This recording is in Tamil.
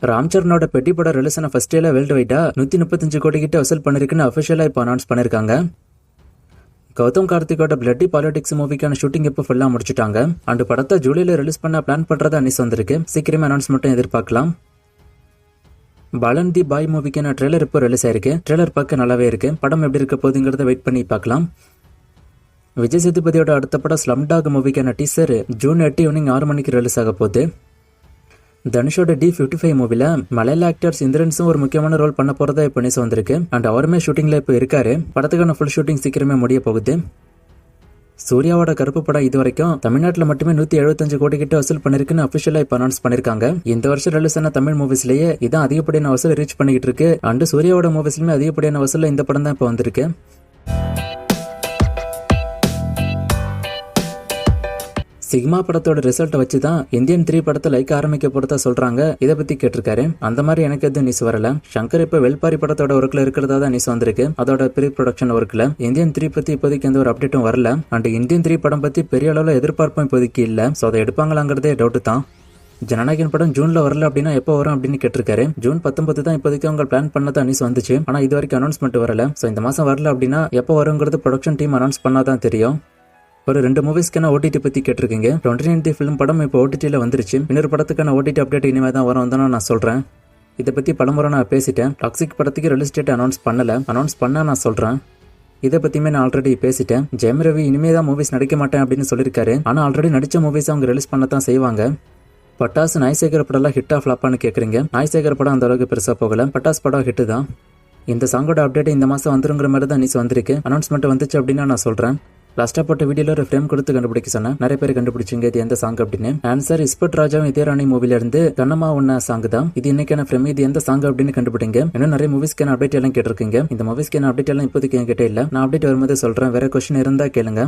ராம் சரணோட பெட்டி படம் ரிலீஸ் ஆன ஃபர்ஸ்ட் டேல வேர்ல்டு வைடா 135 கோடி கிட்ட வசூல் பண்ணிருக்குன்னு அபிஷியலா இப்போ அனௌன்ஸ் பண்ணிருக்காங்க. கௌதம் கார்த்திகோட பிளட்டி பாலிடிக்ஸ் மூவிக்கான ஷூட்டிங் இப்போ ஃபுல்லா முடிச்சுட்டாங்க. அண்ட் படத்தை ஜூலைல ரிலீஸ் பண்ண பிளான் பண்றதா நியூஸ் வந்திருக்கு. சீக்கிரமே அனௌன்ஸ்மெண்ட்டும் எதிர்பார்க்கலாம். பாலன் தி பாய் மூவிக்கான ட்ரெய்லர் இப்போ ரிலீஸ் ஆயிருக்கு. ட்ரெய்லர் பார்க்க நல்லாவே இருக்கு. படம் எப்படி இருக்க போகுதுங்கிறத வெயிட் பண்ணி பார்க்கலாம். விஜய் சேதுபதியோட அடுத்த படம் ஸ்லம்டாக் மூவிக்கான டீசர் ஜூன் 8 ஈவினிங் 6 மணிக்கு ரிலீஸ் ஆக போகுது. தனுஷோட D55 மூவில மலையாள ஆக்டர்ஸ் இந்திரன்ஸும் ஒரு முக்கியமான ரோல் பண்ண போறதா இப்போ நியூஸ் வந்திருக்கு. அண்ட் அவருமே ஷூட்டிங்ல இப்போ இருக்காரு. படத்துக்கான ஃபுல் ஷூட்டிங் சீக்கிரமே முடிய போகுது. சூர்யாவோட கருப்பு படம் இது வரைக்கும் தமிழ்நாட்டில் மட்டுமே 175 கோடி கிட்ட வசூல் பண்ணிருக்குன்னு அபிஷியலா இப்போ அனௌன்ஸ் பண்ணிருக்காங்க. இந்த வருஷம் ரிலீஸ் ஆன தமிழ் மூவிஸ்லயே இதான் அதிகப்படியான வசூல் ரீச் பண்ணிக்கிட்டு இருக்கு. அண்ட் சூர்யாவோட மூவிஸ்லுமே அதிகப்படியான வசூல் இந்த படம் தான் இப்போ வந்திருக்கு. சிக்மா படத்தோட ரிசல்ட்டை வச்சு தான் இந்தியன் 3 படத்தை லைக் ஆரம்பிக்க போறதா சொல்றாங்க. இதை பத்தி கேட்டிருக்காரு. அந்த மாதிரி எனக்கு எதுவும் நியூஸ் வரல. சங்கர் இப்ப வெல்பாரி படத்தோட ஒர்க்ல இருக்கிறதா தான் நியூஸ் வந்திருக்கு. அதோட ப்ரீ ப்ரொடக்ஷன் ஒர்க்ல இந்தியன் 3 பத்தி இப்போதைக்கு எந்த ஒரு அப்டேட்டும் வரல. அண்ட் இந்தியன் 3 படம் பத்தி பெரிய அளவுல எதிர்பார்ப்பும் இப்போதைக்கு இல்ல. சோ அதை எடுப்பாங்களாங்கிறதே டவுட் தான். ஜனநாயகன் படம் ஜூன்ல வரல அப்படின்னா எப்போ வரும் அப்படின்னு கேட்டிருக்காரு. ஜூன் 19 தான் இப்போதைக்கு அவங்க பிளான் பண்ணதான் நியூஸ் வந்துச்சு. ஆனா இது வரைக்கும் அனௌன்ஸ்மெண்ட் வரல. சோ இந்த மாசம் வரல அப்படின்னா எப்போ வருங்கிறது ப்ரொடக்ஷன் டீம் அனௌன்ஸ் பண்ணாதான் தெரியும். ஒரு 2 மூவிஸ்க்கான OTT பத்தி கேட்டிருக்கீங்க. 29th ஃபிலிம் படம் இப்போ OTTல வந்துருச்சு. இன்னொரு படத்துக்கான OTT அப்டேட் இனிமே தான் வரும் தான் நான் சொல்றேன். இதை பத்தி பலமுறை நான் பேசிட்டேன். டாக்ஸிக் படத்துக்கு ரிலீஸ் டேட் அனௌன்ஸ் பண்ணல. அனௌன்ஸ் பண்ணா நான் சொல்றேன். இதை பத்தியுமே நான் ஆல்ரெடி பேசிட்டேன். ஜெயம் ரவி இனிமே தான் மூவிஸ் நடிக்க மாட்டேன் அப்படின்னு சொல்லியிருக்காரு. ஆனா ஆல்ரெடி நடிச்ச மூவிஸ் அவங்க ரிலீஸ் பண்ணத்தான் செய்வாங்க. பட்டாசு நாய்சேகர் படம் எல்லாம் ஹிட்டா ஃபிளாப்பான்னு கேக்குறீங்க. நாய்சேகர் படம் அந்த அளவுக்கு பெருசா போகல. பட்டாஸ் படம் ஹிட் தான். இந்த சாங்கோட அப்டேட் இந்த மாசம் வந்துருங்கிற மாதிரி தான் நியூஸ் வந்திருக்கு. அனௌன்ஸ்மெண்ட் வந்துச்சு அப்படின்னா நான் சொல்றேன். லாஸ்டா போட்ட வீடியோல ஒரு ஃப்ரேம் கொடுத்து கண்டுபிடிக்க சொன்னேன். நிறைய பேர் கண்டுபிடிச்சிங்க இது எந்த சாங் அப்படின்னு. ஆன்சர் இஸ்பட் ராஜாவும் இதே ராணி மூவில இருந்து கண்ணமா ஒன்ன சாங் தான். இது இன்னைக்கான ஃப்ரேம். இது எந்த சாங் அப்படின்னு கண்டுபிடிங்க. இன்னும் நிறைய மூவிஸ்க்கான அப்டேட் எல்லாம் கேட்டிருக்கீங்க. இந்த மூவிஸ்க்கான அப்டேட் எல்லாம் இப்போதைக்கு என்கிட்ட இல்ல. நான் அப்டேட் வரும்போது சொல்றேன். வேற கொஸ்டின் இருந்தா கேளுங்க.